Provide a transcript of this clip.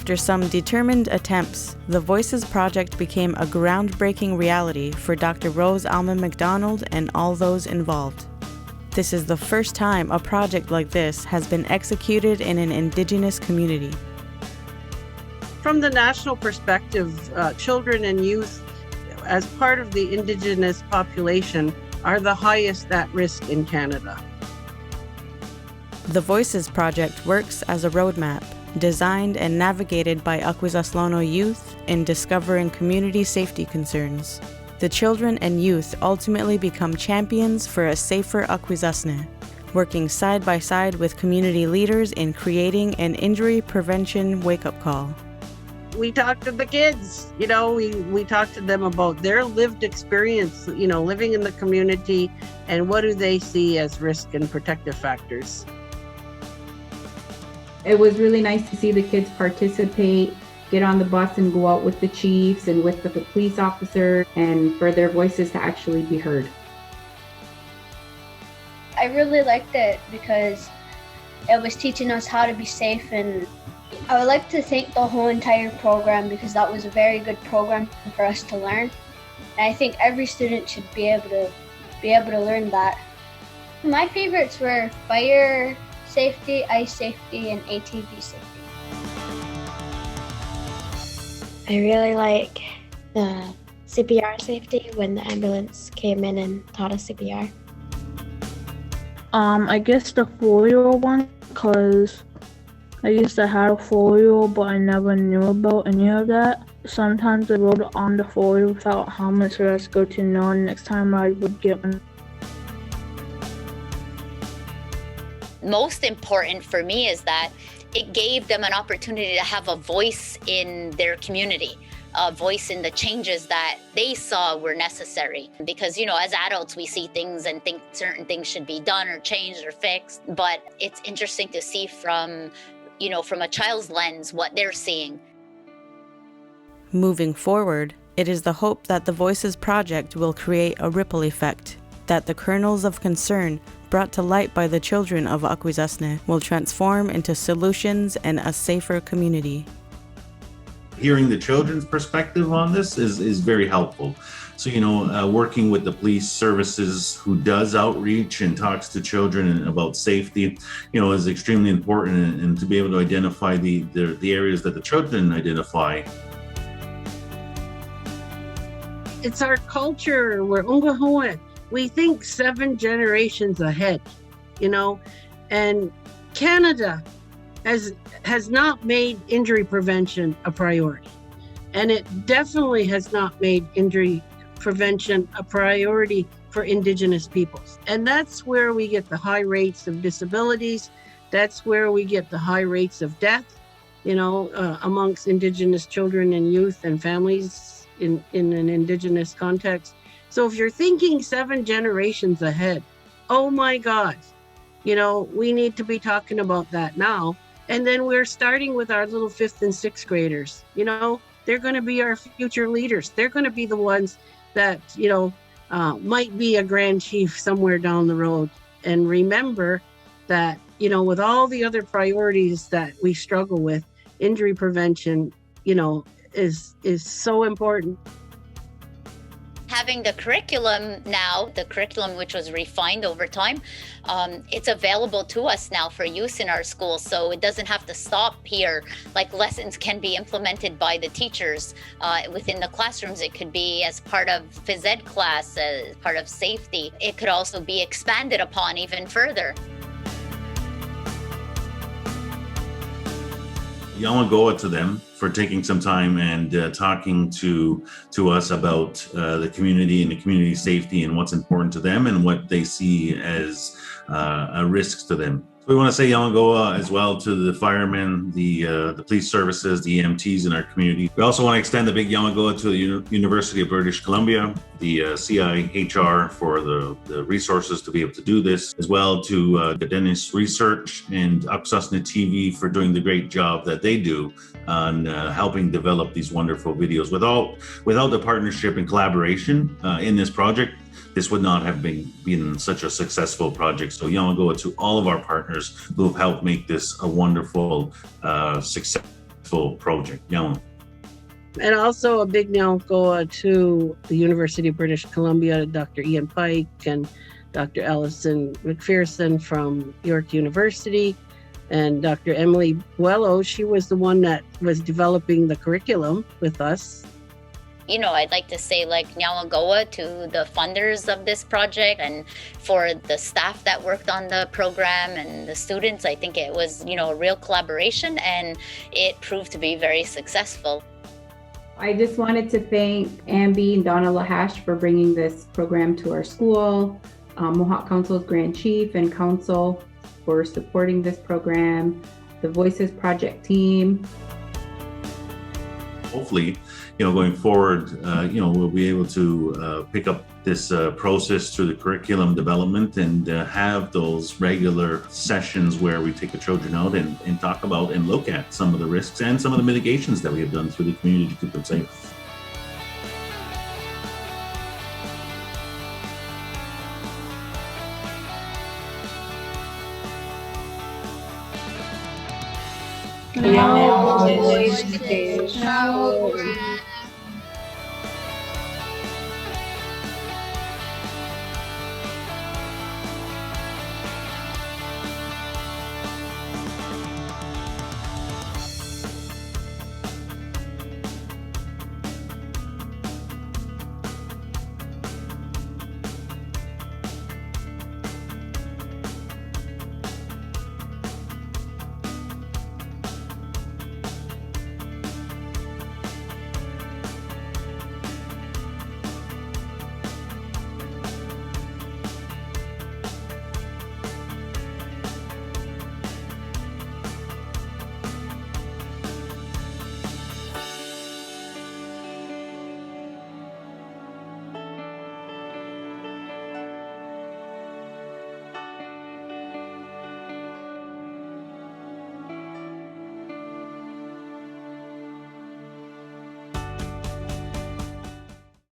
After some determined attempts, the Voices Project became a groundbreaking reality for Dr. Rose-Alma McDonald and all those involved. This is the first time a project like this has been executed in an Indigenous community. From the national perspective, children and youth, as part of the Indigenous population, are the highest at risk in Canada. The Voices Project works as a roadmap, designed and navigated by Akwesasnono youth in discovering community safety concerns. The children and youth ultimately become champions for a safer Akwesasne, working side by side with community leaders in creating an injury prevention wake-up call. We talk to the kids, we talk to them about their lived experience, living in the community, and what do they see as risk and protective factors. It was really nice to see the kids participate, get on the bus and go out with the chiefs and with the police officer, and for their voices to actually be heard. I really liked it because it was teaching us how to be safe, and I would like to thank the whole entire program because that was a very good program for us to learn. And I think every student should be able to learn that. My favorites were fire safety, ice safety, and ATV safety. I really like the CPR safety when the ambulance came in and taught us CPR. I guess the folio one, because I used to have a folio, but I never knew about any of that. Sometimes I wrote it on the folio without helmet, so that's good to know next time I would get one. Most important for me is that it gave them an opportunity to have a voice in their community, a voice in the changes that they saw were necessary. Because, as adults, we see things and think certain things should be done or changed or fixed. But it's interesting to see from a child's lens, what they're seeing. Moving forward, it is the hope that the Voices Project will create a ripple effect, that the kernels of concern brought to light by the children of Akwesasne will transform into solutions and a safer community. Hearing the children's perspective on this is very helpful. So, working with the police services who does outreach and talks to children about safety, is extremely important, and to be able to identify the areas that the children identify. It's our culture. We're Ungahoan. We think 7 generations ahead, and Canada has not made injury prevention a priority. And it definitely has not made injury prevention a priority for Indigenous peoples. And that's where we get the high rates of disabilities. That's where we get the high rates of death, amongst Indigenous children and youth and families in an Indigenous context. So if you're thinking 7 generations ahead, oh my God, we need to be talking about that now. And then we're starting with our little 5th and 6th graders. They're going to be our future leaders. They're going to be the ones that, might be a grand chief somewhere down the road. And remember that, with all the other priorities that we struggle with, injury prevention, is so important. Having the curriculum now, the curriculum which was refined over time, it's available to us now for use in our schools. So it doesn't have to stop here. Like lessons can be implemented by the teachers within the classrooms. It could be as part of phys ed class, as part of safety. It could also be expanded upon even further. Yamagoa to them for taking some time and talking to us about the community and the community safety and what's important to them and what they see as risks to them. So we want to say Yamagoa as well to the firemen, the police services, the EMTs in our community. We also want to extend the big Yamagoa to the University of British Columbia, the CIHR for the resources to be able to do this, as well to the Dennis Research and Akwesasne TV for doing the great job that they do on helping develop these wonderful videos. Without the partnership and collaboration in this project, this would not have been such a successful project. So Yamagoa to all of our partners who have helped make this a wonderful success. full project. Yeah. And also a big nyaukoa to the University of British Columbia, Dr. Ian Pike and Dr. Allison McPherson from York University, and Dr. Emily Buello. She was the one that was developing the curriculum with us. You know, I'd like to say like Nyalagoa to the funders of this project and for the staff that worked on the program and the students. I think it was, you know, a real collaboration and it proved to be very successful. I just wanted to thank Ambi and Donna Lahash for bringing this program to our school, Mohawk Council's Grand Chief and Council for supporting this program, the Voices Project team. Hopefully, you know, going forward, you know, we'll be able to pick up this process through the curriculum development and have those regular sessions where we take the children out and talk about and look at some of the risks and some of the mitigations that we have done through the community to keep them safe. Now, Voices.